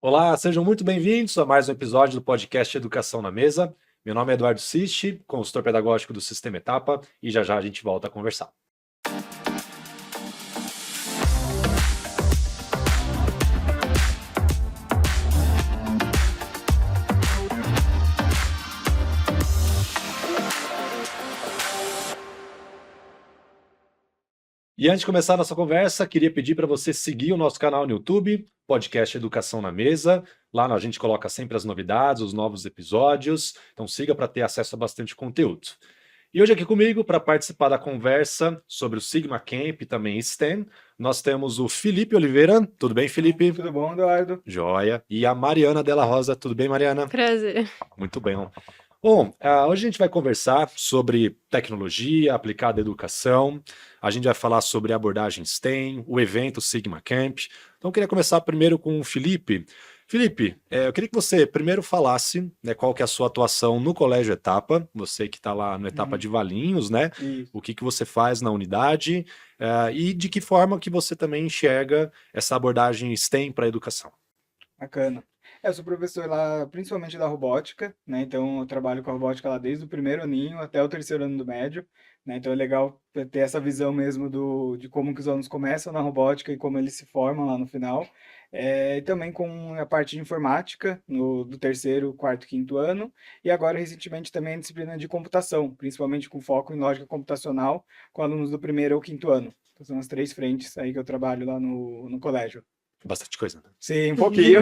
Olá, sejam muito bem-vindos a mais um episódio do podcast Educação na Mesa. Meu nome é Eduardo Sisti, consultor pedagógico do Sistema Etapa, e já já a gente volta a conversar. E antes de começar a nossa conversa, queria pedir para você seguir o nosso canal no YouTube, podcast Educação na Mesa. Lá a gente coloca sempre as novidades, os novos episódios, então siga para ter acesso a bastante conteúdo. E hoje aqui comigo, para participar da conversa sobre o Sigma Camp e também STEM, nós temos o Felipe Oliveira. Tudo bem, Felipe? Tudo bom, Eduardo? Joia. E a Mariana Della Rosa. Tudo bem, Mariana? Prazer. Muito bem. Bom, hoje a gente vai conversar sobre tecnologia aplicada à educação. A gente vai falar sobre a abordagem STEM, o evento Sigma Camp. Então, eu queria começar primeiro com o Felipe. Felipe, eu queria que você primeiro falasse, né, qual que é a sua atuação no Colégio Etapa, você que está lá no Etapa de Valinhos, né? Isso. O que você faz na unidade, e de que forma que você também enxerga essa abordagem STEM para a educação. Bacana. Eu sou professor lá, principalmente da robótica, né? Então eu trabalho com a robótica lá desde o primeiro aninho até o terceiro ano do médio, né? Então é legal ter essa visão mesmo de como que os alunos começam na robótica e como eles se formam lá no final. E também com a parte de informática do terceiro, quarto, quinto ano. E agora, recentemente, também a disciplina de computação, principalmente com foco em lógica computacional, com alunos do primeiro ou quinto ano. Então são as três frentes aí que eu trabalho lá no colégio. Bastante coisa, né? Sim, um pouquinho.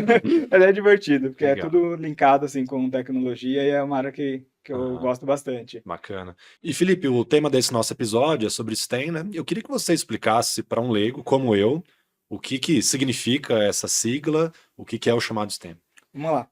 Mas é divertido, porque Legal. é tudo linkado assim com tecnologia e é uma área que eu gosto bastante. Bacana. E Felipe, o tema desse nosso episódio é sobre STEM, né? Eu queria que você explicasse para um leigo como eu o que significa essa sigla, o que é o chamado STEM. Vamos lá.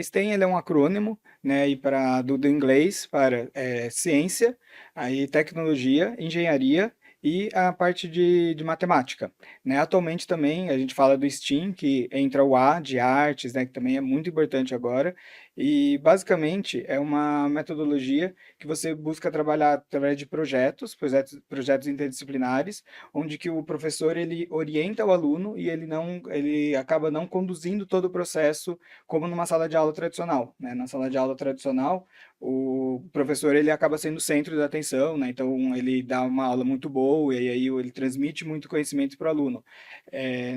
STEM ele é um acrônimo, né, e do inglês para ciência, aí tecnologia, engenharia e a parte de matemática, né? Atualmente também a gente fala do STEAM, que entra o A de artes, né, que também é muito importante agora, e basicamente é uma metodologia que você busca trabalhar através de projetos interdisciplinares, onde que o professor ele orienta o aluno e ele acaba não conduzindo todo o processo como numa sala de aula tradicional, né? Na sala de aula tradicional, o professor ele acaba sendo o centro da atenção, né? Então ele dá uma aula muito boa e aí ele transmite muito conhecimento para o aluno.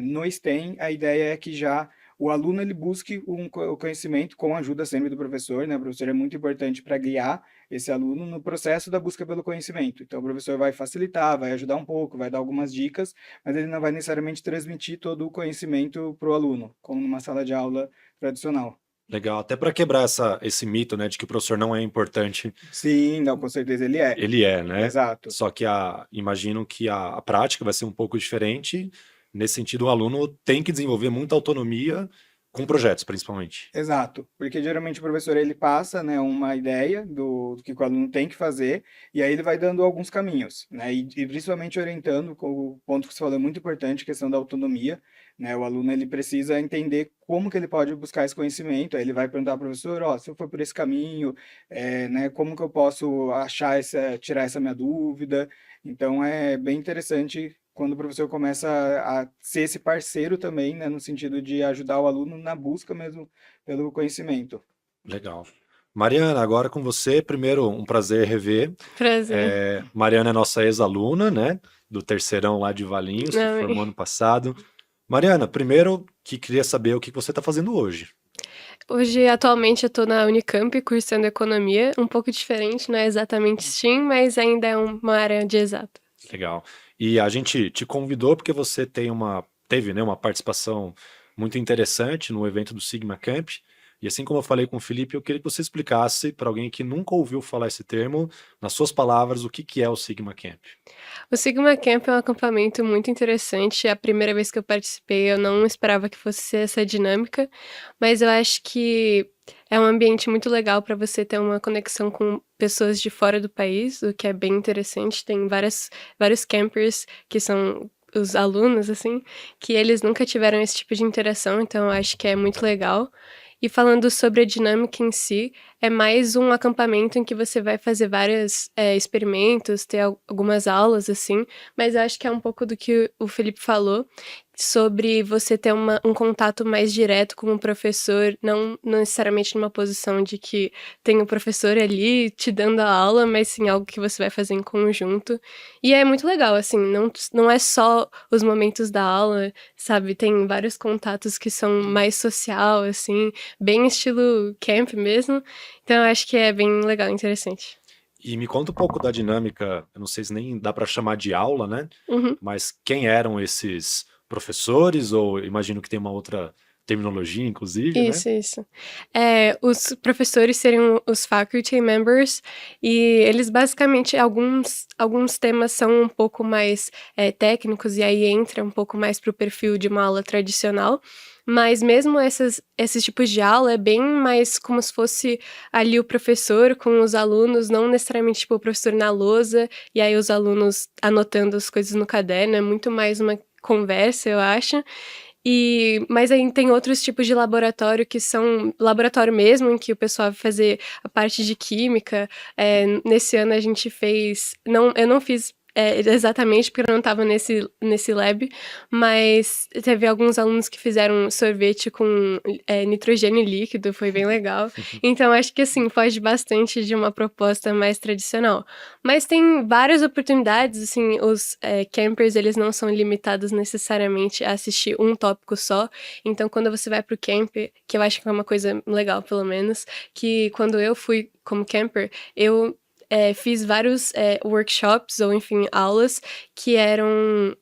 No STEM, a ideia é que já o aluno ele busque o conhecimento com a ajuda sempre do professor, né? O professor é muito importante para guiar esse aluno no processo da busca pelo conhecimento. Então o professor vai facilitar, vai ajudar um pouco, vai dar algumas dicas, mas ele não vai necessariamente transmitir todo o conhecimento para o aluno, como numa sala de aula tradicional. Legal, até para quebrar esse mito, né, de que o professor não é importante. Sim, não, com certeza ele é. Ele é, né? Exato. Só que imagino que a prática vai ser um pouco diferente. Nesse sentido, o aluno tem que desenvolver muita autonomia com projetos, principalmente. Exato, porque geralmente o professor ele passa, né, uma ideia do que o aluno tem que fazer e aí ele vai dando alguns caminhos, né, e principalmente orientando, com o ponto que você falou é muito importante, a questão da autonomia, né, o aluno ele precisa entender como que ele pode buscar esse conhecimento, aí ele vai perguntar ao professor, ó, se eu for por esse caminho, né, como que eu posso tirar essa minha dúvida, então é bem interessante quando o professor começa a ser esse parceiro também, né, no sentido de ajudar o aluno na busca mesmo pelo conhecimento. Legal. Mariana, agora com você, primeiro um prazer rever. Prazer. Mariana é nossa ex-aluna, né, do terceirão lá de Valinhos, que formou ano passado. Mariana, primeiro que queria saber o que você está fazendo hoje. Hoje, atualmente, eu tô na Unicamp cursando economia, um pouco diferente, não é exatamente STEAM, mas ainda é uma área de exato. Legal. E a gente te convidou porque você teve, né, uma participação muito interessante no evento do Sigma Camp. E assim como eu falei com o Felipe, eu queria que você explicasse para alguém que nunca ouviu falar esse termo, nas suas palavras, o que é o Sigma Camp. O Sigma Camp é um acampamento muito interessante. A primeira vez que eu participei, eu não esperava que fosse ser essa dinâmica, mas eu acho que é um ambiente muito legal para você ter uma conexão com pessoas de fora do país, o que é bem interessante. Tem vários campers que são os alunos, assim, que eles nunca tiveram esse tipo de interação, então eu acho que é muito legal. E falando sobre a dinâmica em si, é mais um acampamento em que você vai fazer vários experimentos, ter algumas aulas, assim, mas eu acho que é um pouco do que o Felipe falou, sobre você ter um contato mais direto com o professor, não necessariamente numa posição de que tem o professor ali te dando a aula, mas sim algo que você vai fazer em conjunto. E é muito legal, assim, não é só os momentos da aula, sabe? Tem vários contatos que são mais social, assim, bem estilo camp mesmo. Então eu acho que é bem legal, interessante. E me conta um pouco da dinâmica, eu não sei se nem dá para chamar de aula, né? Uhum. Mas quem eram esses professores, ou imagino que tem uma outra terminologia, inclusive, né? Isso. Os professores seriam os faculty members, e eles basicamente, alguns temas são um pouco mais técnicos, e aí entra um pouco mais pro perfil de uma aula tradicional, mas mesmo esses tipos de aula é bem mais como se fosse ali o professor com os alunos, não necessariamente tipo o professor na lousa, e aí os alunos anotando as coisas no caderno, é muito mais uma conversa, eu acho. Mas aí tem outros tipos de laboratório que são laboratório mesmo, em que o pessoal vai fazer a parte de química. Nesse ano a gente fez. Não, eu não fiz. Exatamente, porque eu não estava nesse lab, mas teve alguns alunos que fizeram sorvete com nitrogênio líquido, foi bem legal. Então, acho que assim, foge bastante de uma proposta mais tradicional. Mas tem várias oportunidades, assim, os campers, eles não são limitados necessariamente a assistir um tópico só. Então, quando você vai pro camp, que eu acho que é uma coisa legal, pelo menos, que quando eu fui como camper, eu fiz vários workshops, ou enfim, aulas, que eram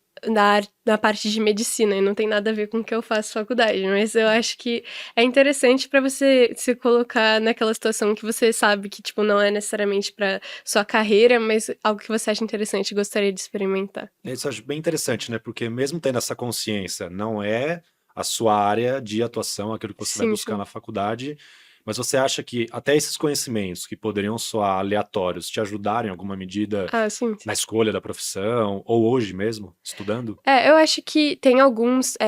na parte de medicina, e não tem nada a ver com o que eu faço faculdade, mas eu acho que é interessante pra você se colocar naquela situação que você sabe que, tipo, não é necessariamente pra sua carreira, mas algo que você acha interessante e gostaria de experimentar. Isso eu acho bem interessante, né? Porque mesmo tendo essa consciência, não é a sua área de atuação, aquilo que você vai Sim, buscar sim. na faculdade, mas você acha que até esses conhecimentos que poderiam soar aleatórios te ajudarem em alguma medida Ah, sim. na escolha da profissão, ou hoje mesmo, estudando? Eu acho que tem alguns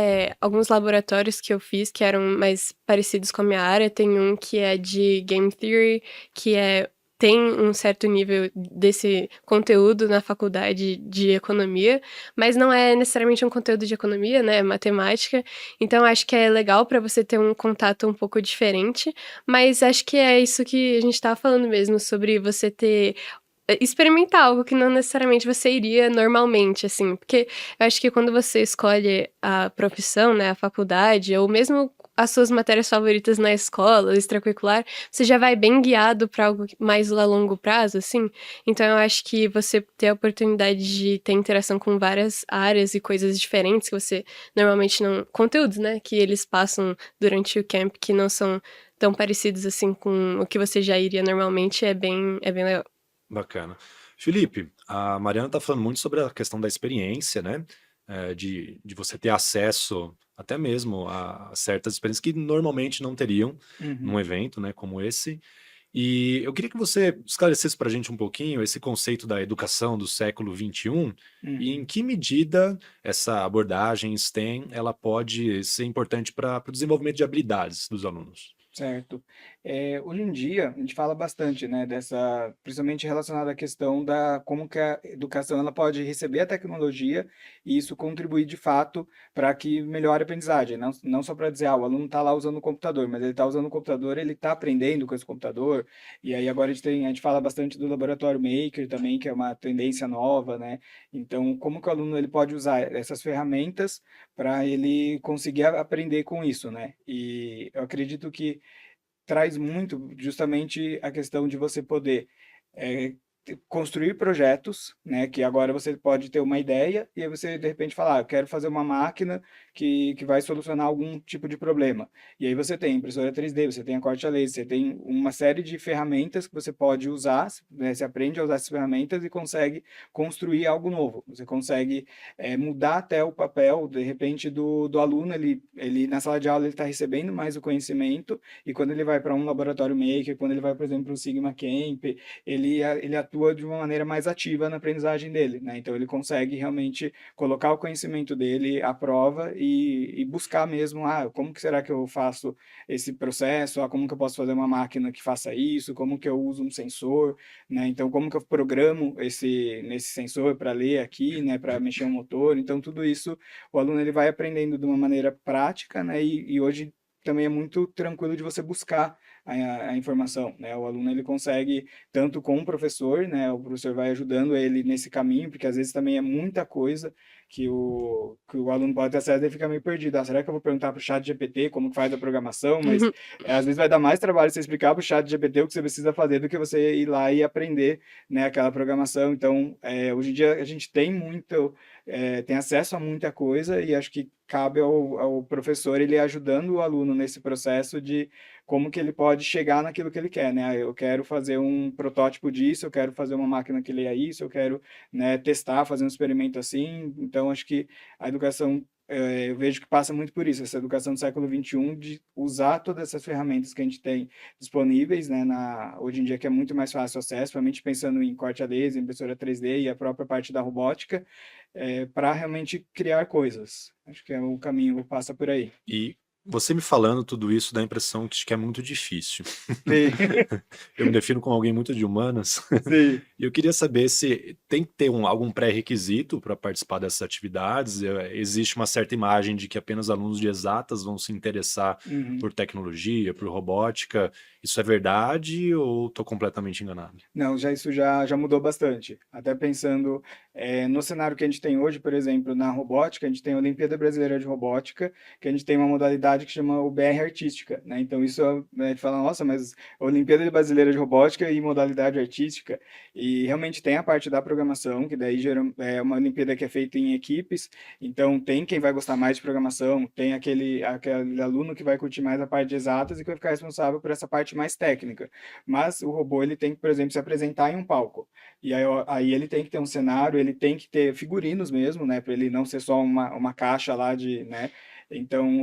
laboratórios que eu fiz que eram mais parecidos com a minha área. Tem um que é de Game Theory, que tem um certo nível desse conteúdo na faculdade de economia, mas não é necessariamente um conteúdo de economia, né? É matemática. Então, acho que é legal para você ter um contato um pouco diferente, mas acho que é isso que a gente estava falando mesmo, sobre você ter experimentar algo que não necessariamente você iria normalmente, assim, porque eu acho que quando você escolhe a profissão, né, a faculdade, ou mesmo as suas matérias favoritas na escola, extracurricular, você já vai bem guiado para algo mais a longo prazo, assim. Então eu acho que você ter a oportunidade de ter interação com várias áreas e coisas diferentes que você normalmente não. Conteúdos, né, que eles passam durante o camp que não são tão parecidos assim com o que você já iria normalmente, é bem legal. Bacana. Felipe, a Mariana está falando muito sobre a questão da experiência, né? De você ter acesso até mesmo a certas experiências que normalmente não teriam num Uhum, evento, né, como esse. E eu queria que você esclarecesse para a gente um pouquinho esse conceito da educação do século XXI e em uhum. que medida essa abordagem STEM ela pode ser importante para o desenvolvimento de habilidades dos alunos. Certo. Hoje em dia, a gente fala bastante, né, dessa, principalmente relacionada à questão da como que a educação ela pode receber a tecnologia e isso contribuir de fato para que melhore a aprendizagem. Não só para dizer, o aluno está lá usando o computador, mas ele está usando o computador, ele está aprendendo com esse computador. E aí agora a gente fala bastante do laboratório Maker também, que é uma tendência nova, né? Então, como que o aluno ele pode usar essas ferramentas para ele conseguir aprender com isso, né? E eu acredito que traz muito justamente a questão de você poder eh, construir projetos, né? Que agora você pode ter uma ideia e aí você de repente falar, eu quero fazer uma máquina que vai solucionar algum tipo de problema. E aí você tem impressora 3D, você tem a corte a laser, você tem uma série de ferramentas que você pode usar, né? Você aprende a usar essas ferramentas e consegue construir algo novo. Você consegue mudar até o papel, de repente, do aluno, ele na sala de aula ele está recebendo mais o conhecimento e quando ele vai para um laboratório maker, quando ele vai, por exemplo, para o Sigma Camp, ele atua de uma maneira mais ativa na aprendizagem dele, né? Então ele consegue realmente colocar o conhecimento dele à prova e buscar mesmo, como que será que eu faço esse processo? Como que eu posso fazer uma máquina que faça isso? Como que eu uso um sensor, né? Então, como que eu programo nesse sensor para ler aqui, né? Para mexer um motor? Então, tudo isso o aluno ele vai aprendendo de uma maneira prática, né? E hoje também é muito tranquilo de você buscar a informação, né? O aluno ele consegue tanto com o professor, né? O professor vai ajudando ele nesse caminho, porque às vezes também é muita coisa que o aluno pode ter acesso e fica meio perdido. Será que eu vou perguntar para o chat GPT como que faz a programação? Mas às vezes vai dar mais trabalho você explicar para o chat GPT o que você precisa fazer do que você ir lá e aprender, né, aquela programação. Então, hoje em dia a gente tem acesso a muita coisa e acho que cabe ao professor ele ajudando o aluno nesse processo de como que ele pode chegar naquilo que ele quer, né? Eu quero fazer um protótipo disso, eu quero fazer uma máquina que leia isso, eu quero, né, testar, fazer um experimento assim. Então, acho que a educação, eu vejo que passa muito por isso, essa educação do século XXI, de usar todas essas ferramentas que a gente tem disponíveis, né, hoje em dia que é muito mais fácil o acesso, principalmente pensando em corte a laser, impressora 3D e a própria parte da robótica, para realmente criar coisas. Acho que o caminho passa por aí. E você me falando tudo isso dá a impressão que acho que é muito difícil. Sim, Eu me defino como alguém muito de humanas. sim. E eu queria saber se tem que ter algum pré-requisito para participar dessas atividades. Existe uma certa imagem de que apenas alunos de exatas vão se interessar Uhum. por tecnologia, por robótica. Isso é verdade ou estou completamente enganado? Não, isso já mudou bastante. Até pensando no cenário que a gente tem hoje, por exemplo, na robótica, a gente tem a Olimpíada Brasileira de Robótica, que a gente tem uma modalidade que chama UBR Artística, né? Então isso, né, a gente fala, nossa, mas a Olimpíada Brasileira de Robótica e modalidade artística, e realmente tem a parte da programação, que daí é uma Olimpíada que é feita em equipes, então tem quem vai gostar mais de programação, tem aquele aluno que vai curtir mais a parte de exatas e que vai ficar responsável por essa parte mais técnica. Mas o robô ele tem que, por exemplo, se apresentar em um palco. E aí ele tem que ter um cenário, ele tem que ter figurinos mesmo, né, para ele não ser só uma caixa lá de, né? Então,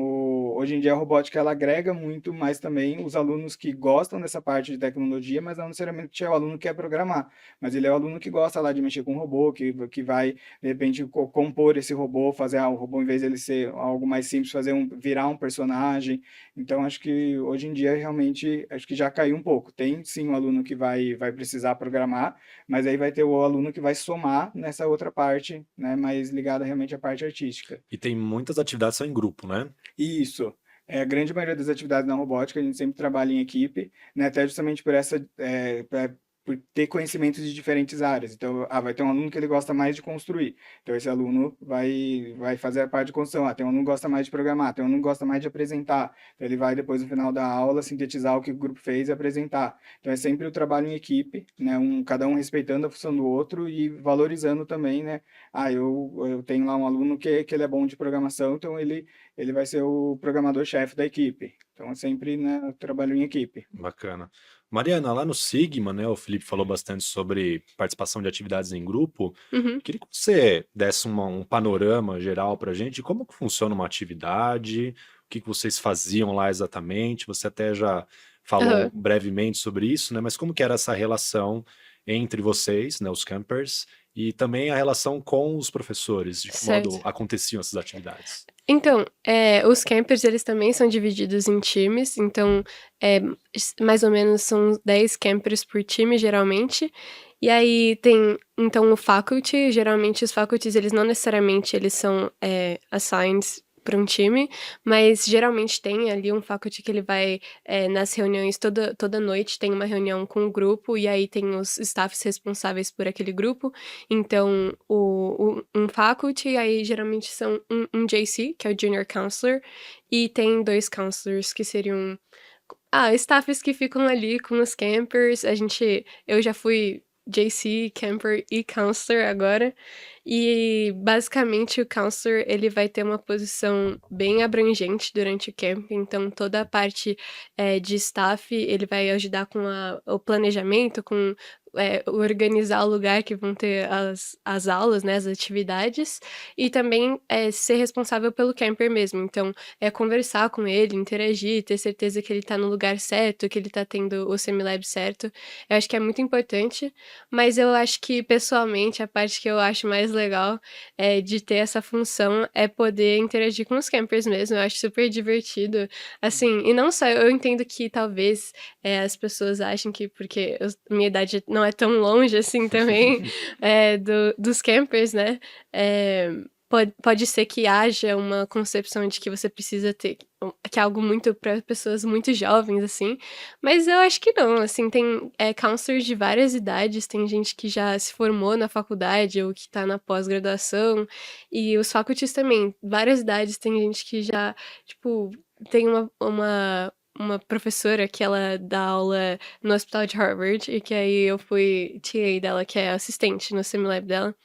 hoje em dia a robótica ela agrega muito, mas também os alunos que gostam dessa parte de tecnologia, mas não necessariamente é o aluno que quer programar, mas ele é o aluno que gosta lá de mexer com o robô, que vai, de repente, compor esse robô, fazer o robô, em vez dele ser algo mais simples, virar um personagem. Então, acho que hoje em dia, realmente, acho que já caiu um pouco. Tem, sim, um aluno que vai precisar programar, mas aí vai ter o aluno que vai somar nessa outra parte, né, mais ligada realmente à parte artística. E tem muitas atividades que são em grupo, né? Isso. A grande maioria das atividades na robótica, a gente sempre trabalha em equipe, né, até justamente por ter conhecimentos de diferentes áreas. Então, vai ter um aluno que ele gosta mais de construir. Então, esse aluno vai fazer a parte de construção. Tem um aluno que gosta mais de programar, tem um aluno que gosta mais de apresentar. Então, ele vai, depois, no final da aula, sintetizar o que o grupo fez e apresentar. Então, é sempre o trabalho em equipe, né, cada um respeitando a função do outro e valorizando também, né? Eu tenho lá um aluno que ele é bom de programação, então ele vai ser o programador-chefe da equipe. Então, é sempre, né, o trabalho em equipe. Bacana. Mariana, lá no Sigma, né, o Felipe falou bastante sobre participação de atividades em grupo. Uhum. Queria que você desse um panorama geral para a gente de como que funciona uma atividade, o que vocês faziam lá exatamente. Você até já falou Aham. brevemente sobre isso, né, mas como que era essa relação entre vocês, né, os campers, e também a relação com os professores, de que modo Certo. aconteciam essas atividades? Então, os campers, eles também são divididos em times, então, mais ou menos são 10 campers por time, geralmente. E aí tem, então, o faculty, geralmente os faculties, eles não necessariamente eles são assigned para um time, mas geralmente tem ali um faculty que ele vai nas reuniões toda noite, tem uma reunião com o grupo, e aí tem os staffs responsáveis por aquele grupo. Então, um faculty, aí geralmente são um JC, que é o Junior Counselor, e tem 2 counselors, que seriam staffs que ficam ali com os campers. Eu já fui JC, camper e counselor agora. E basicamente o counselor ele vai ter uma posição bem abrangente durante o camp, então toda a parte de staff ele vai ajudar com o planejamento, com organizar o lugar que vão ter as aulas, né, as atividades, e também ser responsável pelo camper mesmo. Então, conversar com ele, interagir, ter certeza que ele tá no lugar certo, que ele tá tendo o Semilab certo. Eu acho que é muito importante, mas eu acho que, pessoalmente, a parte que eu acho mais legal de ter essa função é poder interagir com os campers mesmo. Eu acho super divertido. Assim, e não só, eu entendo que talvez as pessoas achem que, porque minha idade não é tão longe assim também, dos campers, né? Pode ser que haja uma concepção de que você precisa ter, que é algo muito para pessoas muito jovens, assim, mas eu acho que não, assim, tem counselors de várias idades, tem gente que já se formou na faculdade ou que tá na pós-graduação, e os faculties também, várias idades, tem gente que já, tipo, tem uma professora que ela dá aula no hospital de Harvard, e que aí eu fui TA dela, que é assistente no Semilab dela.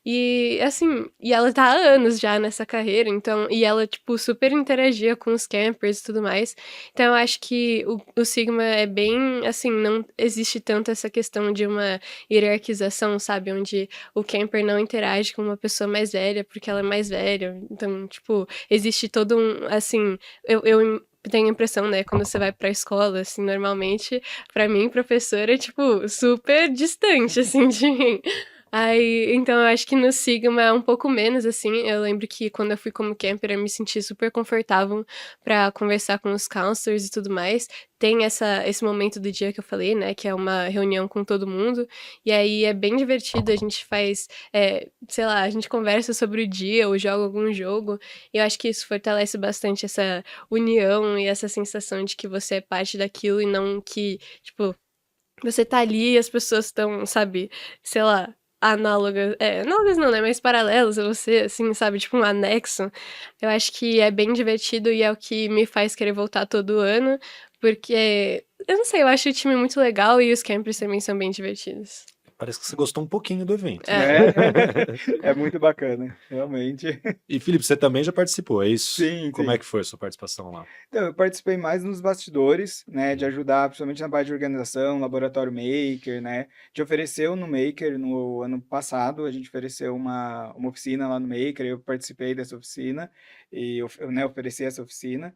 E, assim, e ela tá há anos já nessa carreira, então, e ela, tipo, super interagia com os campers e tudo mais. Então, eu acho que o Sigma é bem, assim, não existe tanto essa questão de uma hierarquização, sabe? Onde o camper não interage com uma pessoa mais velha porque ela é mais velha. Então, tipo, existe todo um, assim, eu tenho a impressão, né, quando você vai pra escola, assim, normalmente, pra mim, professora é, tipo, super distante, assim, de mim. Aí, então eu acho que no Sigma é um pouco menos, assim. Eu lembro que quando eu fui como camper, eu me senti super confortável pra conversar com os counselors e tudo mais. Tem esse momento do dia que eu falei, né, que é uma reunião com todo mundo. E aí é bem divertido, a gente faz, sei lá, a gente conversa sobre o dia ou joga algum jogo. E eu acho que isso fortalece bastante essa união e essa sensação de que você é parte daquilo e não que, tipo, você tá ali e as pessoas estão, sabe, sei lá, análogas não, né, mas paralelas a você, assim, sabe, tipo um anexo. Eu acho que é bem divertido e é o que me faz querer voltar todo ano, porque, eu não sei, eu acho o time muito legal e os campers também são bem divertidos. Parece que você gostou um pouquinho do evento. É. É, é muito bacana, realmente. E, Felipe, você também já participou, é isso? Sim, Como é sim. que foi a sua participação lá? Então, eu participei mais nos bastidores, né, de ajudar, principalmente na parte de organização, laboratório Maker, né, de oferecer no Maker no ano passado, a gente ofereceu uma oficina lá no Maker, eu participei dessa oficina, e eu, né, ofereci essa oficina,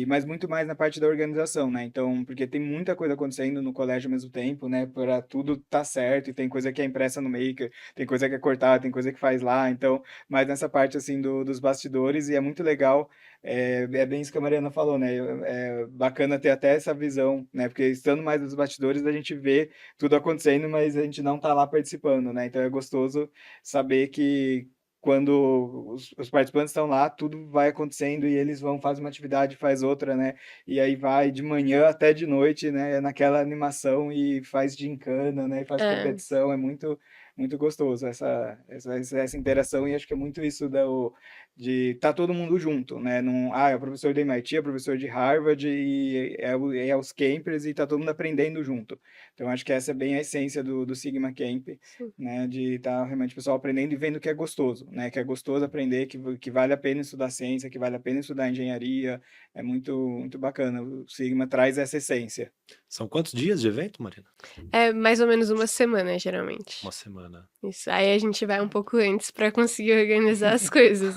mas muito mais na parte da organização, né, então, porque tem muita coisa acontecendo no colégio ao mesmo tempo, né, para tudo tá certo, e tem coisa que é impressa no Maker, tem coisa que é cortada, tem coisa que faz lá, então, mais nessa parte, assim, dos bastidores, e é muito legal é bem isso que a Mariana falou, né? É bacana ter até essa visão, né? Porque estando mais nos bastidores, a gente vê tudo acontecendo, mas a gente não tá lá participando, né? Então é gostoso saber que quando os participantes estão lá, tudo vai acontecendo e eles vão, faz uma atividade, faz outra, né? E aí vai de manhã até de noite, né? Naquela animação e faz gincana, né? E faz É. competição, é muito gostoso essa interação e acho que é muito isso de estar todo mundo junto, né? Não, é o professor da MIT, é o professor de Harvard e é os campers e tá todo mundo aprendendo junto. Então, acho que essa é bem a essência do Sigma Camp, Sim. né? De estar realmente o pessoal aprendendo e vendo que é gostoso, né? Que é gostoso aprender, que vale a pena estudar ciência, que vale a pena estudar engenharia. É muito bacana. O Sigma traz essa essência. São quantos dias de evento, Marina? É mais ou menos uma semana, geralmente. Uma semana. Isso. Aí a gente vai um pouco antes pra conseguir organizar as coisas,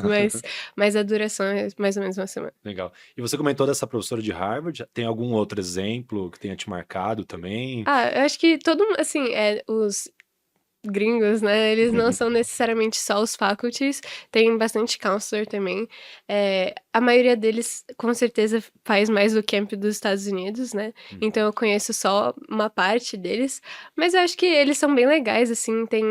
mas a duração é mais ou menos uma semana. Legal. E você comentou dessa professora de Harvard, tem algum outro exemplo que tenha te marcado também? Eu acho que todo mundo, assim, os gringos, né? Eles não são necessariamente só os faculties, tem bastante counselor também. A maioria deles, com certeza, faz mais o camp dos Estados Unidos, né? Então eu conheço só uma parte deles, mas eu acho que eles são bem legais, assim. Tem,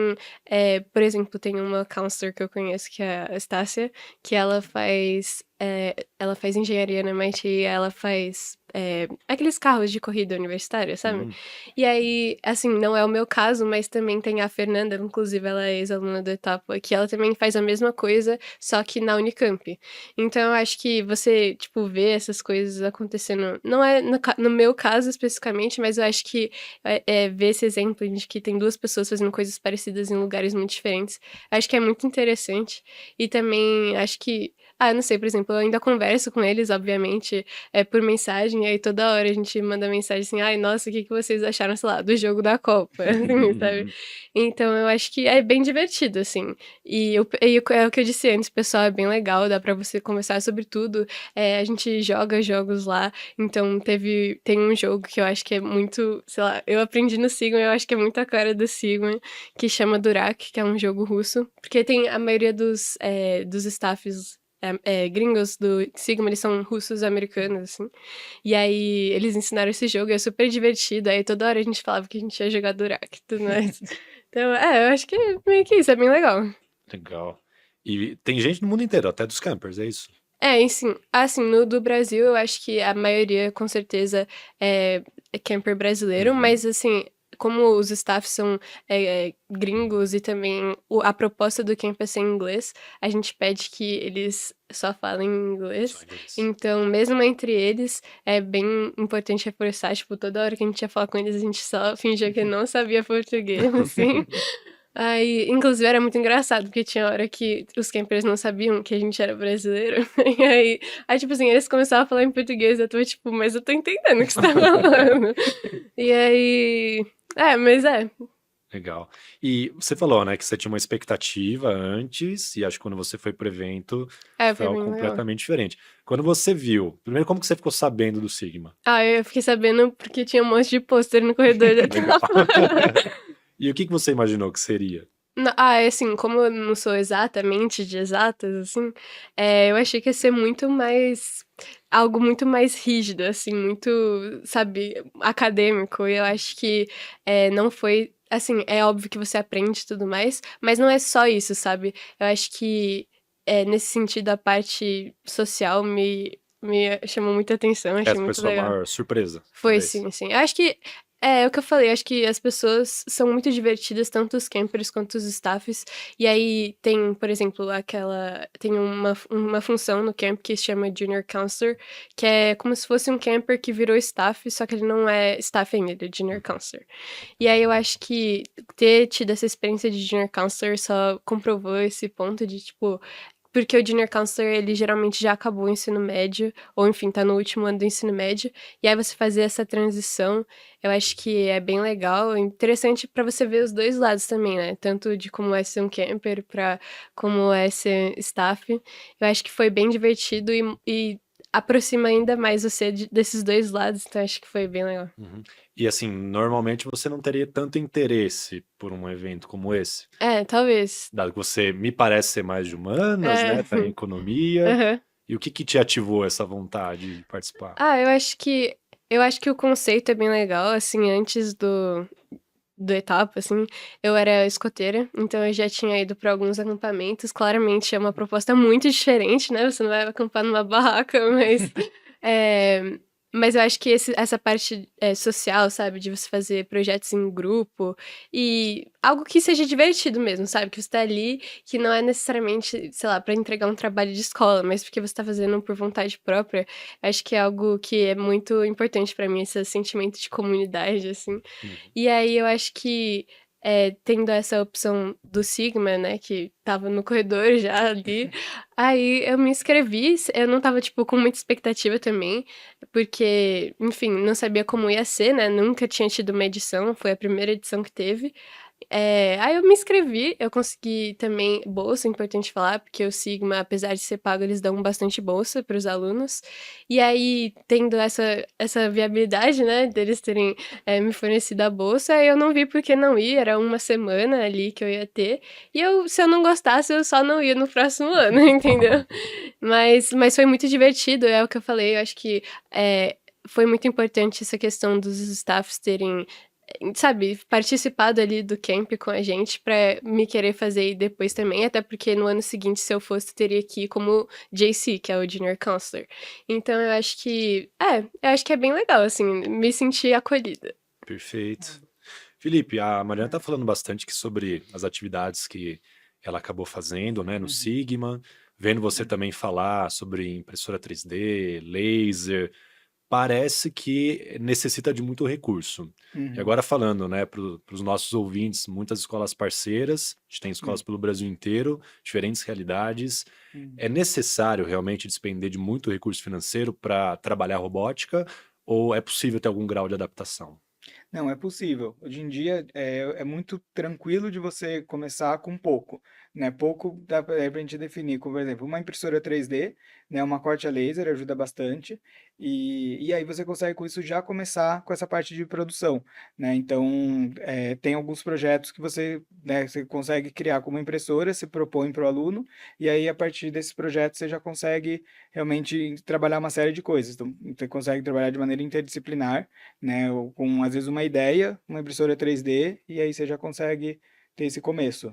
por exemplo, tem uma counselor que eu conheço, que é a Estácia, que ela faz engenharia na MIT, ela faz aqueles carros de corrida universitária, sabe? Hum, E aí, assim, não é o meu caso, mas também tem a Fernanda, inclusive ela é ex-aluna da Etapa, que ela também faz a mesma coisa, só que na Unicamp. Então, eu acho que você, tipo, vê essas coisas acontecendo, não é no meu caso especificamente, mas eu acho que ver esse exemplo de que tem duas pessoas fazendo coisas parecidas em lugares muito diferentes, acho que é muito interessante. E também, acho que eu não sei, por exemplo, eu ainda converso com eles, obviamente, por mensagem, e aí toda hora a gente manda mensagem assim: "Ai, nossa, o que que vocês acharam, sei lá, do jogo da Copa?", assim, sabe. Então eu acho que é bem divertido, assim. É o que eu disse antes, o pessoal é bem legal, dá pra você conversar sobre tudo, a gente joga jogos lá, então tem um jogo que eu acho que é muito, sei lá, eu aprendi no Sigma, eu acho que é muito a cara do Sigma, que chama Durak, que é um jogo russo, porque tem a maioria dos staffs gringos do Sigma, eles são russos americanos, assim. E aí eles ensinaram esse jogo, é super divertido. Aí toda hora a gente falava que a gente ia jogar Durak e tudo mais. Então, eu acho que é meio que isso, é bem legal. Legal. E tem gente no mundo inteiro, até dos campers, é isso? Assim, no do Brasil, eu acho que a maioria, com certeza, é camper brasileiro, Uhum. mas assim, como os staffs são gringos e também a proposta do camp é ser em inglês, a gente pede que eles só falem Só inglês. inglês. Então, mesmo entre eles, é bem importante reforçar, tipo, toda hora que a gente ia falar com eles, a gente só fingia que não sabia português, assim. Aí, inclusive, era muito engraçado, porque tinha hora que os campers não sabiam que a gente era brasileiro. E aí, tipo assim, eles começavam a falar em português, eu tô tipo, mas eu tô entendendo o que você tá falando. E aí. Mas é. Legal. E você falou, né, que você tinha uma expectativa antes, e acho que quando você foi pro evento foi Foi algo bem legal. completamente diferente. Quando você viu, primeiro, como que você ficou sabendo do Sigma? Eu fiquei sabendo porque tinha um monte de pôster no corredor da Legal. etapa. E o que que você imaginou que seria? Assim, como eu não sou exatamente de exatas, assim, eu achei que ia ser muito mais. Algo muito mais rígido, assim, muito, sabe, acadêmico. E eu acho que não foi. Assim, é óbvio que você aprende e tudo mais, mas não é só isso, sabe? Eu acho que nesse sentido a parte social me chamou muita atenção, achei Essa foi muito sua legal. maior surpresa, Foi talvez. sim, sim. Eu acho que é o que eu falei, acho que as pessoas são muito divertidas, tanto os campers quanto os staffs. E aí tem, por exemplo, tem uma função no camp que se chama Junior Counselor, que é como se fosse um camper que virou staff, só que ele não é staff ainda, ele é Junior Counselor. E aí eu acho que ter tido essa experiência de Junior Counselor só comprovou esse ponto de, tipo, porque o Junior Counselor, ele geralmente já acabou o ensino médio, ou enfim, tá no último ano do ensino médio, e aí você fazer essa transição, eu acho que é bem legal, interessante pra você ver os dois lados também, né? Tanto de como é ser um camper, pra como é ser staff. Eu acho que foi bem divertido e aproxima ainda mais você desses dois lados, então acho que foi bem legal. Uhum. E assim, normalmente você não teria tanto interesse por um evento como esse, Talvez. dado que você me parece ser mais de humanas, É. né? Tá em economia. Aham. E o que que te ativou essa vontade de participar? Eu acho que o conceito é bem legal, assim, antes do etapa, assim, eu era escoteira, então eu já tinha ido para alguns acampamentos. Claramente é uma proposta muito diferente, né? Você não vai acampar numa barraca, mas é, mas eu acho que essa parte social, sabe, de você fazer projetos em grupo e algo que seja divertido mesmo, sabe, que você tá ali, que não é necessariamente, sei lá, para entregar um trabalho de escola, mas porque você tá fazendo por vontade própria. Acho que é algo que é muito importante para mim, esse sentimento de comunidade, assim. Uhum. E aí eu acho que, tendo essa opção do Sigma, né, que estava no corredor já ali, aí eu me inscrevi, eu não estava, tipo, com muita expectativa também, porque, enfim, não sabia como ia ser, né, nunca tinha tido uma edição, foi a primeira edição que teve. Aí eu me inscrevi, eu consegui também bolsa, importante falar, porque o Sigma, apesar de ser pago, eles dão bastante bolsa para os alunos. E aí, tendo essa viabilidade, né, deles terem me fornecido a bolsa, eu não vi por que não ir, era uma semana ali que eu ia ter. E se eu não gostasse, eu só não ia no próximo ano, entendeu? Mas foi muito divertido, é o que eu falei, eu acho que foi muito importante essa questão dos staffs terem sabe, participado ali do camp com a gente pra me querer fazer ir depois também, até porque no ano seguinte, se eu fosse, teria que ir como JC, que é o Junior Counselor. Então eu acho que é bem legal, assim, me sentir acolhida. Perfeito. Felipe, a Mariana tá falando bastante aqui sobre as atividades que ela acabou fazendo, né, no Uhum. Sigma, vendo você também falar sobre impressora 3D, laser. parece que necessita de muito recurso. E Uhum, agora falando, né, para os nossos ouvintes, muitas escolas parceiras, a gente tem escolas hum, pelo Brasil inteiro, diferentes realidades. hum. É necessário realmente despender de muito recurso financeiro para trabalhar robótica ou é possível ter algum grau de adaptação? Não, é possível. Hoje em dia é muito tranquilo de você começar com pouco, né? Pouco dá para a gente definir, como por exemplo, uma impressora 3D, né? Uma corte a laser ajuda bastante, e aí você consegue com isso já começar com essa parte de produção, né? Então, tem alguns projetos que você, né, você consegue criar como impressora, se propõe para o aluno, e aí a partir desse projeto você já consegue realmente trabalhar uma série de coisas. Então, você consegue trabalhar de maneira interdisciplinar, né? Ou com às vezes uma ideia, uma impressora 3D, e aí você já consegue ter esse começo.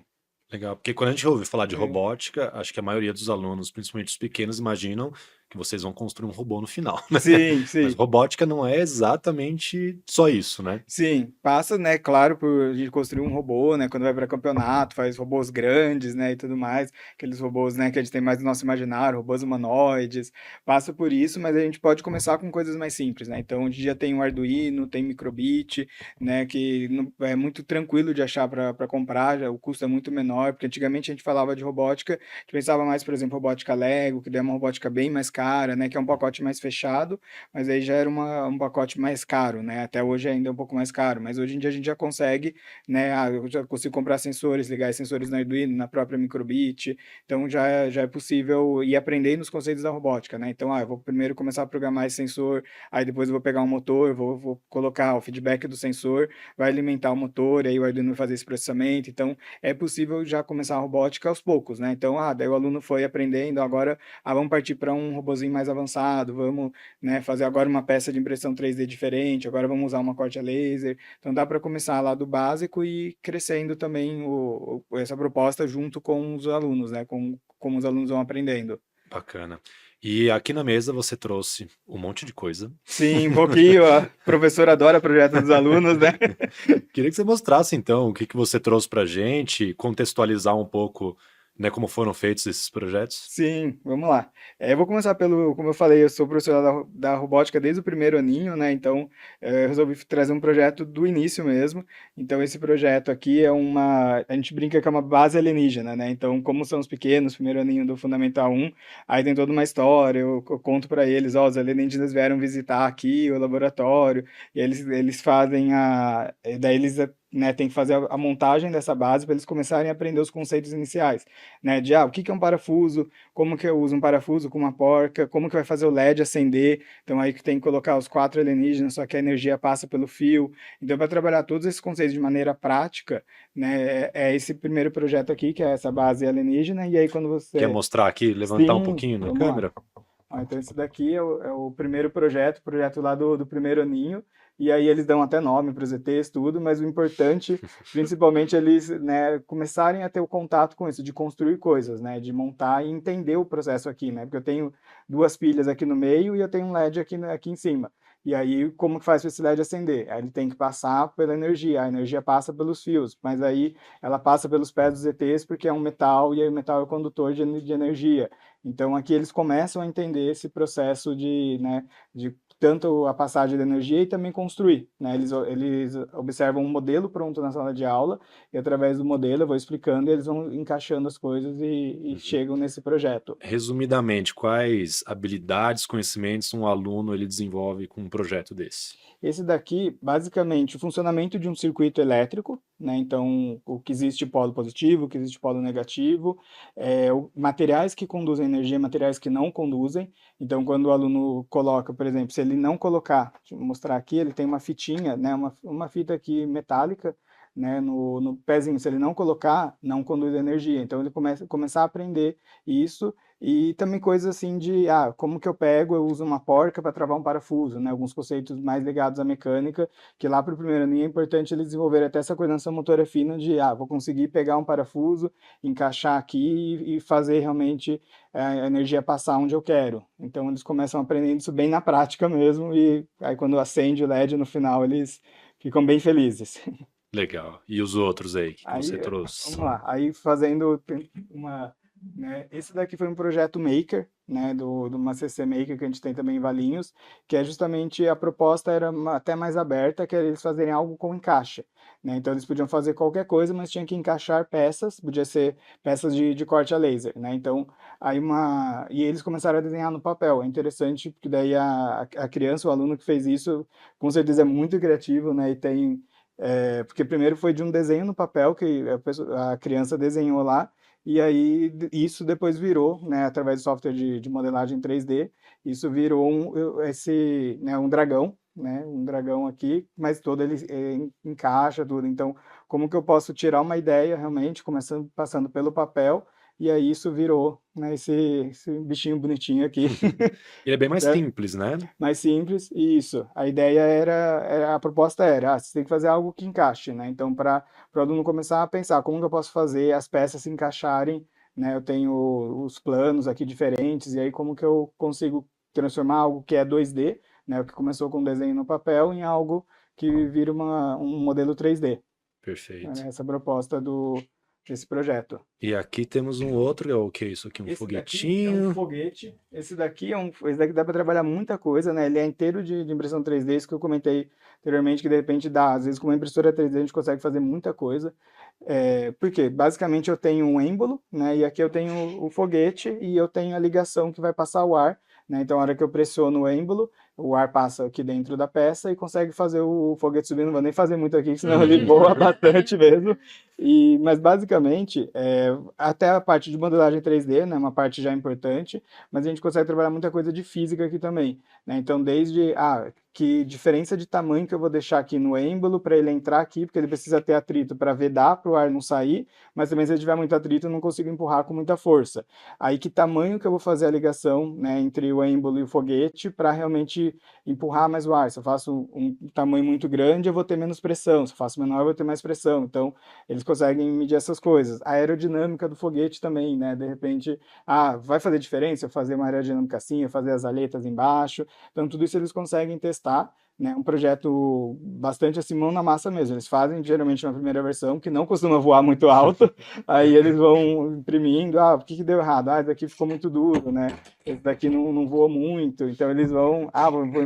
Legal, porque quando a gente ouve falar de É. robótica, acho que a maioria dos alunos, principalmente os pequenos, imaginam que vocês vão construir um robô no final, né? Sim, Mas sim. robótica não é exatamente só isso, né? Sim, passa, né, claro, por a gente construir um robô, né, quando vai para campeonato, faz robôs grandes, né, e tudo mais, aqueles robôs, né, que a gente tem mais no nosso imaginário, robôs humanoides, passa por isso, mas a gente pode começar com coisas mais simples, né, então hoje em dia tem o Arduino, tem Microbit, né, que é muito tranquilo de achar para comprar, o custo é muito menor, porque antigamente a gente falava de robótica, a gente pensava mais, por exemplo, robótica Lego, que daí é uma robótica bem mais cara, né, que é um pacote mais fechado, mas aí já era um pacote mais caro, né? Até hoje ainda é um pouco mais caro, mas hoje em dia a gente já consegue, né? Eu já consigo comprar sensores, ligar sensores no Arduino, na própria Microbit, então já é possível ir aprendendo os conceitos da robótica, né? Então, eu vou primeiro começar a programar esse sensor, aí depois eu vou pegar um motor, vou colocar o feedback do sensor, vai alimentar o motor, aí o Arduino vai fazer esse processamento, então é possível já começar a robótica aos poucos, né? Então, daí o aluno foi aprendendo, agora, vamos partir para um robozinho mais avançado, vamos, né, fazer agora uma peça de impressão 3D diferente, agora vamos usar uma corte a laser. Então dá para começar lá do básico e crescendo também essa proposta junto com os alunos, né, com como os alunos vão aprendendo. Bacana. E aqui na mesa você trouxe um monte de coisa. Sim, um pouquinho, a professora adora projeto dos alunos, né? Queria que você mostrasse então o que que você trouxe pra gente, contextualizar um pouco, né, como foram feitos esses projetos. Sim, vamos lá. Eu vou começar pelo, como eu falei, eu sou professor da robótica desde o primeiro aninho, né? Então, eu resolvi trazer um projeto do início mesmo. Então, esse projeto aqui a gente brinca que é uma base alienígena, né? Então, como são os pequenos, primeiro aninho do Fundamental 1, aí tem toda uma história, eu conto para eles, ó, os alienígenas vieram visitar aqui o laboratório, e eles fazem daí eles, né, tem que fazer a montagem dessa base para eles começarem a aprender os conceitos iniciais, né? De o que que é um parafuso, como que eu uso um parafuso com uma porca, como que vai fazer o LED acender. Então aí que tem que colocar os 4 alienígenas, só que a energia passa pelo fio. Então para trabalhar todos esses conceitos de maneira prática, né, é esse primeiro projeto aqui, que é essa base alienígena, e aí quando Quer você... mostrar aqui, levantar um Sim, pouquinho na vamos lá. câmera? Então esse daqui é o primeiro projeto, projeto lá do primeiro aninho, e aí eles dão até nome para os ETs, tudo, mas o importante, principalmente, eles, né, começarem a ter o contato com isso, de construir coisas, né, de montar e entender o processo aqui, né, porque eu tenho duas pilhas aqui no meio e eu tenho um LED aqui em cima. E aí, como que faz para esse LED acender? Aí ele tem que passar pela energia, a energia passa pelos fios, mas aí ela passa pelos pés dos ETs porque é um metal e aí o metal é o condutor de energia. Então aqui eles começam a entender esse processo de, né, de tanto a passagem de energia e também construir, né? Eles observam um modelo pronto na sala de aula e através do modelo eu vou explicando e eles vão encaixando as coisas e Uhum. chegam nesse projeto. Resumidamente, quais habilidades, conhecimentos um aluno ele desenvolve com um projeto desse? Esse daqui, basicamente, o funcionamento de um circuito elétrico, né? Então, o que existe polo positivo, o que existe polo negativo, materiais que conduzem energia, materiais que não conduzem. Então, quando o aluno coloca, por exemplo, se ele não colocar, deixa eu mostrar aqui, ele tem uma fitinha, né? Uma fita aqui metálica, né? No pezinho, se ele não colocar, não conduz energia. Então, ele começar a aprender isso e também coisas assim de, como que eu pego, eu uso uma porca para travar um parafuso, né? Alguns conceitos mais ligados à mecânica, que lá para o primeiro aninho é importante eles desenvolverem até essa coordenação motora fina de, vou conseguir pegar um parafuso, encaixar aqui e fazer realmente a energia passar onde eu quero. Então eles começam aprendendo isso bem na prática mesmo e aí quando acende o LED no final eles ficam bem felizes. Legal. E os outros aí que você Aí, trouxe? vamos lá. Aí fazendo uma né? Esse daqui foi um projeto Maker, né, de uma CC Maker que a gente tem também em Valinhos, que é justamente a proposta era até mais aberta, que era eles fazerem algo com encaixe, né? Então eles podiam fazer qualquer coisa, mas tinha que encaixar peças, podia ser peças de corte a laser, né? Então e eles começaram a desenhar no papel. É interessante porque daí a criança, o aluno que fez isso, com certeza é muito criativo, né? E tem porque primeiro foi de um desenho no papel que a criança desenhou lá. E aí isso depois virou, né, através do software de modelagem 3D, isso virou um dragão, né, um dragão aqui, mas todo ele encaixa tudo. Então, como que eu posso tirar uma ideia realmente, começando passando pelo papel, e aí isso virou, né, esse bichinho bonitinho aqui. Ele é bem mais simples, né? Mais simples, e isso. A ideia a proposta era, você tem que fazer algo que encaixe, né? Então, para o aluno começar a pensar, como que eu posso fazer as peças se encaixarem, né? Eu tenho os planos aqui diferentes, e aí como que eu consigo transformar algo que é 2D, né? O que começou com desenho no papel, em algo que vira um modelo 3D. Perfeito. Essa é a proposta desse projeto. E aqui temos um outro, é o que é isso aqui? Um Esse daqui é foguetinho. um foguete. Esse daqui dá para trabalhar muita coisa, né? Ele é inteiro de impressão 3D, isso que eu comentei anteriormente, que de repente dá. Às vezes, com uma impressora 3D, a gente consegue fazer muita coisa. Porque, basicamente, eu tenho um êmbolo, né? E aqui eu tenho o foguete e eu tenho a ligação que vai passar o ar, né? Então, a hora que eu pressiono o êmbolo, o ar passa aqui dentro da peça e consegue fazer o foguete subir. Não vou nem fazer muito aqui, senão ele voa bastante mesmo. Mas basicamente, até a parte de modelagem 3D, né, uma parte já importante, mas a gente consegue trabalhar muita coisa de física aqui também, né? Então, desde que diferença de tamanho que eu vou deixar aqui no êmbolo para ele entrar aqui, porque ele precisa ter atrito para vedar para o ar não sair, mas também se ele tiver muito atrito eu não consigo empurrar com muita força. Aí que tamanho que eu vou fazer a ligação, né, entre o êmbolo e o foguete para realmente empurrar mais o ar. Se eu faço um tamanho muito grande, eu vou ter menos pressão. Se eu faço menor, eu vou ter mais pressão. Então, eles conseguem medir essas coisas. A aerodinâmica do foguete também, né? De repente, vai fazer diferença eu fazer uma aerodinâmica assim, eu fazer as aletas embaixo. Então, tudo isso eles conseguem testar, né? Um projeto bastante assim, mão na massa mesmo. Eles fazem geralmente uma primeira versão que não costuma voar muito alto, aí eles vão imprimindo, o que deu errado? Esse daqui ficou muito duro, né? Esse daqui não voou muito, então eles vou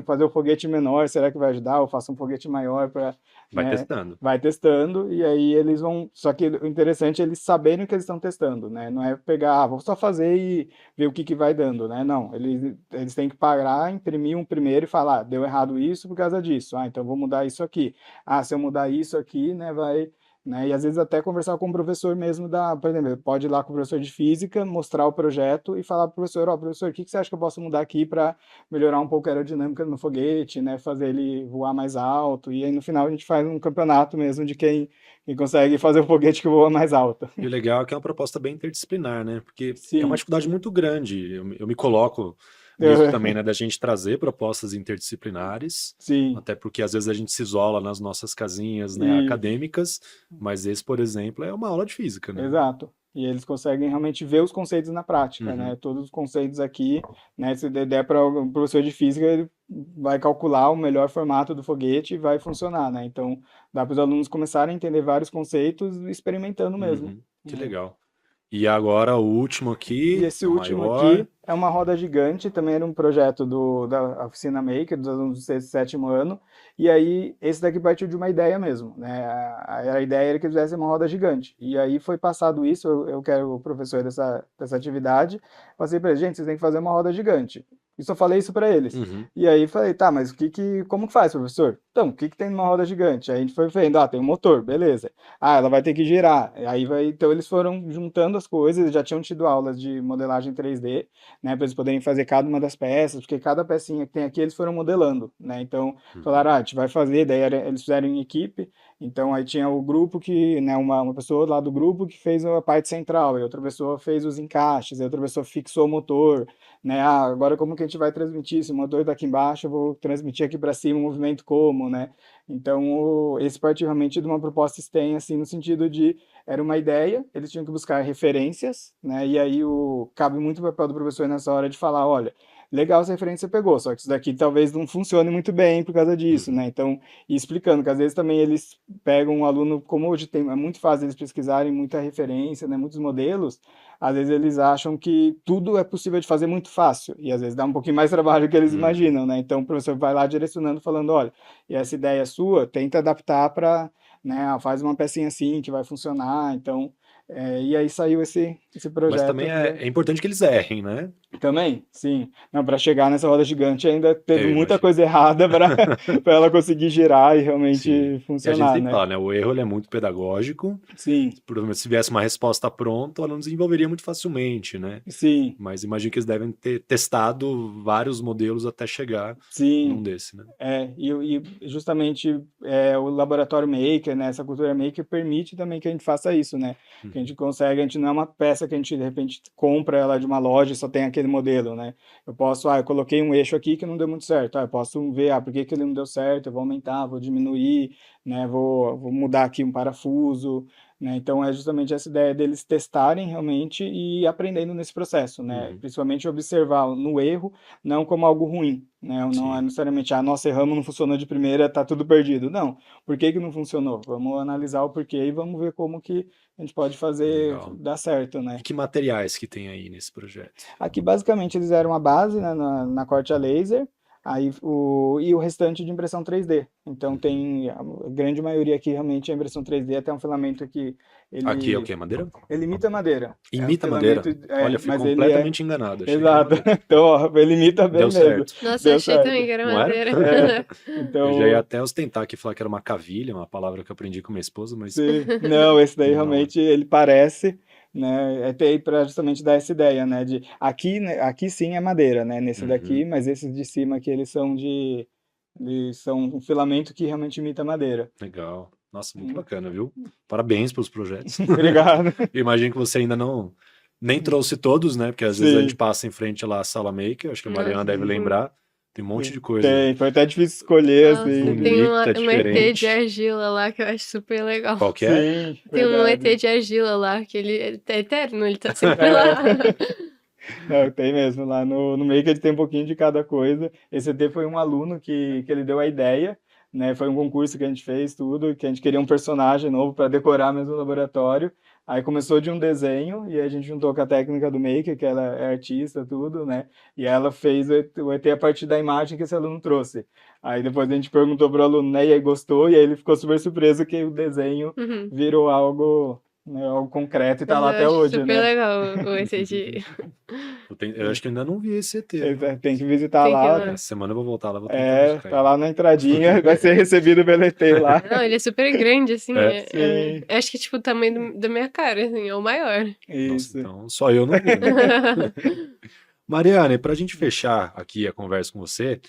fazer o foguete menor, será que vai ajudar? Eu faço um foguete maior para, Vai né? testando. Vai testando, e aí eles vão. Só que o interessante é eles saberem o que eles estão testando, né? Não é pegar, vou só fazer e ver o que vai dando, né? Não, eles têm que parar, imprimir um primeiro e falar, deu errado isso por causa disso. Então vou mudar isso aqui. Se eu mudar isso aqui, né, vai. Né? E às vezes até conversar com o professor mesmo por exemplo, pode ir lá com o professor de física, mostrar o projeto e falar para o professor, professor, o que você acha que eu posso mudar aqui para melhorar um pouco a aerodinâmica do meu foguete, né? Fazer ele voar mais alto, e aí no final a gente faz um campeonato mesmo de quem consegue fazer o foguete que voa mais alto. E o legal é que é uma proposta bem interdisciplinar, né? Porque é uma Sim. dificuldade muito grande. Eu me coloco nisso também, né? Da gente trazer propostas interdisciplinares, Sim. até porque às vezes a gente se isola nas nossas casinhas, né, E acadêmicas, mas esse, por exemplo, é uma aula de física, né? Exato. E eles conseguem realmente ver os conceitos na prática, né? Uhum. Todos os conceitos aqui, né? Se der para o professor de física, ele vai calcular o melhor formato do foguete e vai funcionar, né? Então, dá para os alunos começarem a entender vários conceitos experimentando mesmo. Uhum. Que Né? legal. E agora o último E aqui, esse o último maior. aqui é uma roda gigante, também era um projeto da Oficina Maker, dos alunos do sexto e sétimo ano, e aí esse daqui partiu de uma ideia mesmo, né? A ideia era que eles fizessem uma roda gigante, e aí foi passado isso, eu quero o professor dessa atividade, passei para eles, gente, vocês têm que fazer uma roda gigante. E só falei isso para eles. Uhum. E aí falei, tá, mas como que faz, professor? Então, o que tem numa roda gigante? Aí a gente foi vendo, tem um motor, beleza. Ela vai ter que girar. Então eles foram juntando as coisas, eles já tinham tido aulas de modelagem 3D, né, para eles poderem fazer cada uma das peças, porque cada pecinha que tem aqui eles foram modelando, né? Então, falaram, a gente vai fazer, eles fizeram em equipe. Então aí tinha o grupo né, uma pessoa lá do grupo que fez a parte central, e outra pessoa fez os encaixes, e outra pessoa fixou o motor, né? Agora como que a gente vai transmitir? Se o motor está aqui embaixo, eu vou transmitir aqui para cima o movimento como, né? Então, esse partiu realmente de uma proposta STEM, assim, no sentido de, era uma ideia, eles tinham que buscar referências, né? E aí cabe muito o papel do professor nessa hora de falar, olha, legal essa referência que você pegou, só que isso daqui talvez não funcione muito bem por causa disso, né? Então, e explicando que às vezes também eles pegam um aluno, como hoje é muito fácil eles pesquisarem muita referência, né, muitos modelos, às vezes eles acham que tudo é possível de fazer muito fácil, e às vezes dá um pouquinho mais trabalho do que eles Uhum. imaginam, né? Então o professor vai lá direcionando, falando, olha, e essa ideia sua, tenta adaptar para, né, faz uma pecinha assim que vai funcionar, então, e aí saiu esse Mas projeto também é importante que eles errem, né? também, sim. Não, para chegar nessa roda gigante ainda teve Eu muita imagino. coisa errada para ela conseguir girar e Sim. realmente E a gente funcionar, sempre né? fala, né? O erro ele é muito pedagógico. Sim, Provavelmente, se viesse uma resposta pronta, o aluno desenvolveria muito facilmente, né? sim, Mas imagino que eles devem ter testado vários modelos até chegar num sim. desse, né? E justamente o laboratório maker, né, essa cultura maker permite também que a gente faça isso, né? Que a Uhum. gente consegue, a gente não é uma peça que a gente de repente compra ela de uma loja e só tem aquele modelo, né? Eu posso, eu coloquei um eixo aqui que não deu muito certo, eu posso ver, por que que ele não deu certo, eu vou aumentar, vou diminuir, né? Vou mudar aqui um parafuso, né? Então é justamente essa ideia deles testarem realmente e aprendendo nesse processo, né? Uhum. Principalmente observar no erro não como algo ruim, né? Não é Sim, necessariamente, nossa, erramos, não funcionou de primeira, tá tudo perdido. Não. Por que que não funcionou? Vamos analisar o porquê e vamos ver como que a gente pode fazer legal. dar certo, E né? que materiais que tem aí nesse projeto? Aqui, basicamente, eles eram a base, né, na corte a laser, e o restante de impressão 3D. Então, Uhum. tem a grande maioria aqui realmente é impressão 3D, até um filamento que Aqui é o ele, que? Madeira? ele imita madeira. É um Imita filamento, madeira? Olha, fui mas ele é. completamente enganado. Achei que era Exato. madeira. Então, ó, ele imita bem Deu mesmo. certo. Nossa, eu Deu achei certo. também que era Não era? madeira. É, Eu já ia então, até ostentar aqui e falar que era uma cavilha, uma palavra que eu aprendi com minha esposa, mas sim. Não, esse daí não é. realmente ele parece, né? É para justamente dar essa ideia, né? De aqui, né, aqui sim é madeira, né? Nesse daqui, Uhum. mas esses de cima aqui eles são são um filamento que realmente imita madeira. Legal. Nossa, muito Hum. bacana, viu? Parabéns pelos projetos. Obrigado. Eu imagino que você ainda não nem trouxe todos, né? Porque às vezes a gente Sim. passa em frente lá à sala maker, acho que a Mariana Nossa, deve Uhum. sim. lembrar. Tem um monte de coisa Tem. Foi até difícil escolher, Nossa, assim. tem bonita, um ET de diferente. argila lá que eu acho super legal. Qual que é? Sim, Tem um ET verdade. de argila lá que ele é eterno, ele tá sempre lá. É. Não, tem mesmo. Lá no Maker tem um pouquinho de cada coisa. Esse ET foi um aluno que ele deu a ideia, né? Foi um concurso que a gente fez, tudo, que a gente queria um personagem novo para decorar mesmo o laboratório. Aí começou de um desenho e a gente juntou com a técnica do Maker, que ela é artista, tudo, né? E ela fez o ET a partir da imagem que esse aluno trouxe. Aí depois a gente perguntou pro aluno, né? E aí gostou, e aí ele ficou super surpreso que o desenho Uhum. virou algo, né, algo concreto e tá Mas lá eu até acho hoje, super né? legal o ET de. Eu acho que eu ainda não vi esse ET, viu? Tem que visitar Tem que ir lá. lá. Essa semana eu vou voltar lá, vou tentar buscar Tá ele. lá na entradinha, vai ser recebido pelo ET lá. Não, ele é super grande, assim. É? Sim, Acho que, tipo, o tamanho da minha cara, assim, é o maior. Nossa, isso. então só eu não vi, né? Mariana, e para a gente fechar aqui a conversa com você,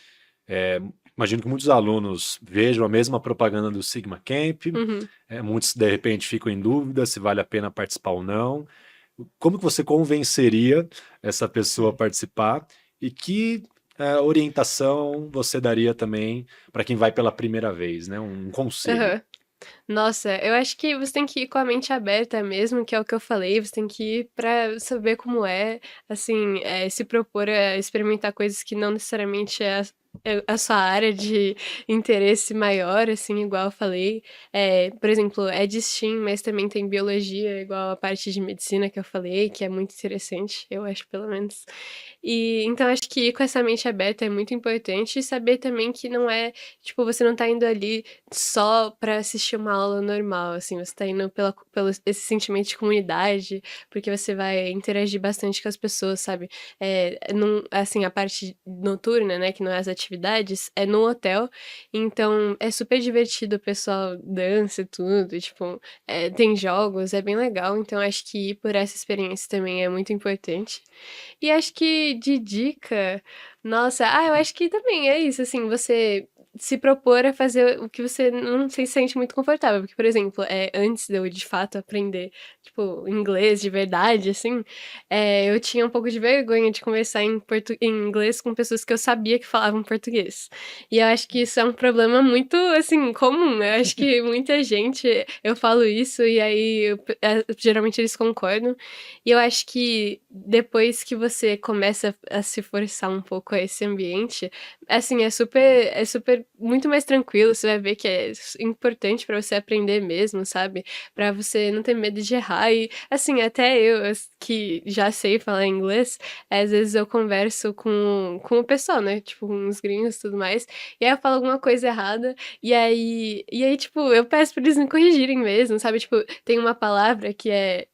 é, imagino que muitos alunos vejam a mesma propaganda do Sigma Camp, Uhum. muitos de repente ficam em dúvida se vale a pena participar ou não. Como que você convenceria essa pessoa a participar e que orientação você daria também para quem vai pela primeira vez, né? Um conselho. Aham. Nossa, eu acho que você tem que ir com a mente aberta mesmo, que é o que eu falei, você tem que ir pra saber como é, assim, se propor a experimentar coisas que não necessariamente é a sua área de interesse maior, assim, igual eu falei. Por exemplo, é de STEAM, mas também tem biologia, igual a parte de medicina que eu falei, que é muito interessante, eu acho, pelo menos. E então acho que ir com essa mente aberta é muito importante e saber também que não é, tipo, você não tá indo ali só pra assistir uma aula normal, assim, você tá indo pelo esse sentimento de comunidade, porque você vai interagir bastante com as pessoas, sabe? Assim, a parte noturna, né, que não é as atividades, é no hotel, então é super divertido, o pessoal dança e tudo, tipo, tem jogos, é bem legal, então acho que ir por essa experiência também é muito importante. E acho que de dica, nossa, eu acho que também é isso, assim, você se propor a fazer o que você não se sente muito confortável. Porque, por exemplo, antes de eu, de fato, aprender, tipo, inglês de verdade, assim, eu tinha um pouco de vergonha de conversar em inglês com pessoas que eu sabia que falavam português. E eu acho que isso é um problema muito, assim, comum. Eu acho que muita gente, eu falo isso e aí, geralmente eles concordam. E eu acho que depois que você começa a se forçar um pouco a esse ambiente, assim, é super muito mais tranquilo, você vai ver que é importante pra você aprender mesmo, sabe? Pra você não ter medo de errar e, assim, até eu que já sei falar inglês, às vezes eu converso com o pessoal, né? Tipo, com os gringos e tudo mais, e aí eu falo alguma coisa errada, e aí, tipo, eu peço pra eles me corrigirem mesmo, sabe? Tipo, tem uma palavra que é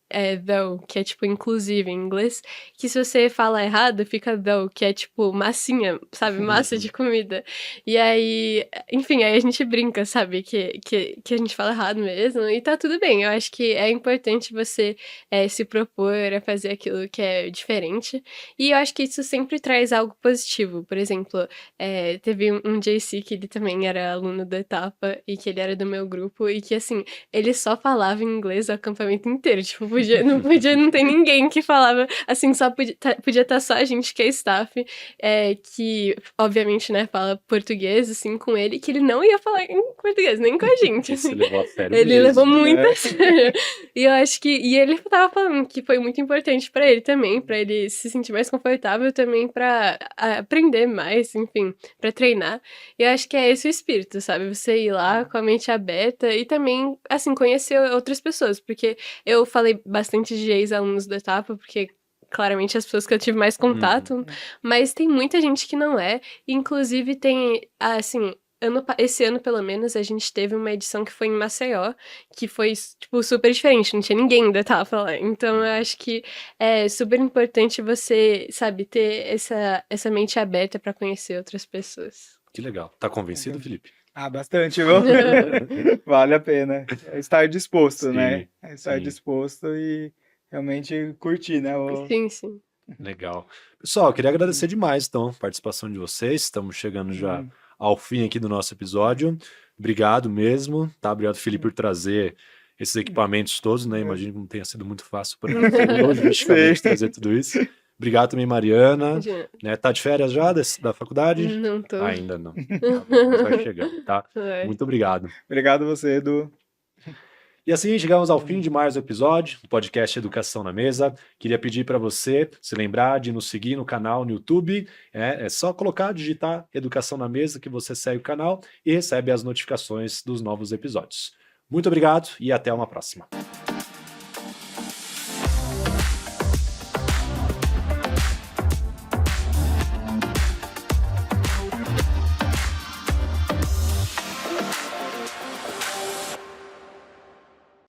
though, que é tipo inclusive em inglês, que se você fala errado, fica though, que é tipo massinha, sabe? Massa de comida. E aí, enfim, aí a gente brinca, sabe? Que a gente fala errado mesmo, e tá tudo bem. Eu acho que é importante você se propor a fazer aquilo que é diferente. E eu acho que isso sempre traz algo positivo. Por exemplo, teve um JC que ele também era aluno da etapa e que ele era do meu grupo, e que assim, ele só falava inglês o acampamento inteiro. Tipo, não podia não ter ninguém que falava, assim, só podia estar só a gente que é staff, que, obviamente, né, fala português, assim, com ele, que ele não ia falar em português, nem com a gente. Você levou a sério Ele mesmo, levou muito né? a sério. E eu acho que. E ele tava falando que foi muito importante pra ele também, pra ele se sentir mais confortável também, pra aprender mais, enfim, pra treinar. E eu acho que é esse o espírito, sabe? Você ir lá com a mente aberta e também, assim, conhecer outras pessoas, porque eu falei bastante de ex-alunos da etapa, porque claramente as pessoas que eu tive mais contato, mas tem muita gente que não é, inclusive tem, assim, esse ano pelo menos, a gente teve uma edição que foi em Maceió, que foi, tipo, super diferente, não tinha ninguém da etapa lá, então eu acho que é super importante você, sabe, ter essa mente aberta pra conhecer outras pessoas. Que legal. Tá convencido, Felipe? Ah, bastante, viu? Vale a pena. É estar disposto, né? Sim, É estar sim. disposto e realmente curtir, né? Sim, sim. Legal. Pessoal, eu queria agradecer demais, então, a participação de vocês. Estamos chegando já ao fim aqui do nosso episódio. Obrigado mesmo, tá? Obrigado, Felipe, por trazer esses equipamentos todos, né? Imagino que não tenha sido muito fácil para logisticamente Sim. trazer tudo isso. Obrigado também, Mariana. Imagina. Né? Tá de férias já da faculdade? Não tô. Ainda não. Tá bom, mas vai chegar, tá? É. Muito obrigado. Obrigado você, Edu. E assim chegamos ao fim de mais um episódio do podcast Educação na Mesa. Queria pedir para você se lembrar de nos seguir no canal no YouTube. É só colocar, digitar Educação na Mesa que você segue o canal e recebe as notificações dos novos episódios. Muito obrigado e até uma próxima.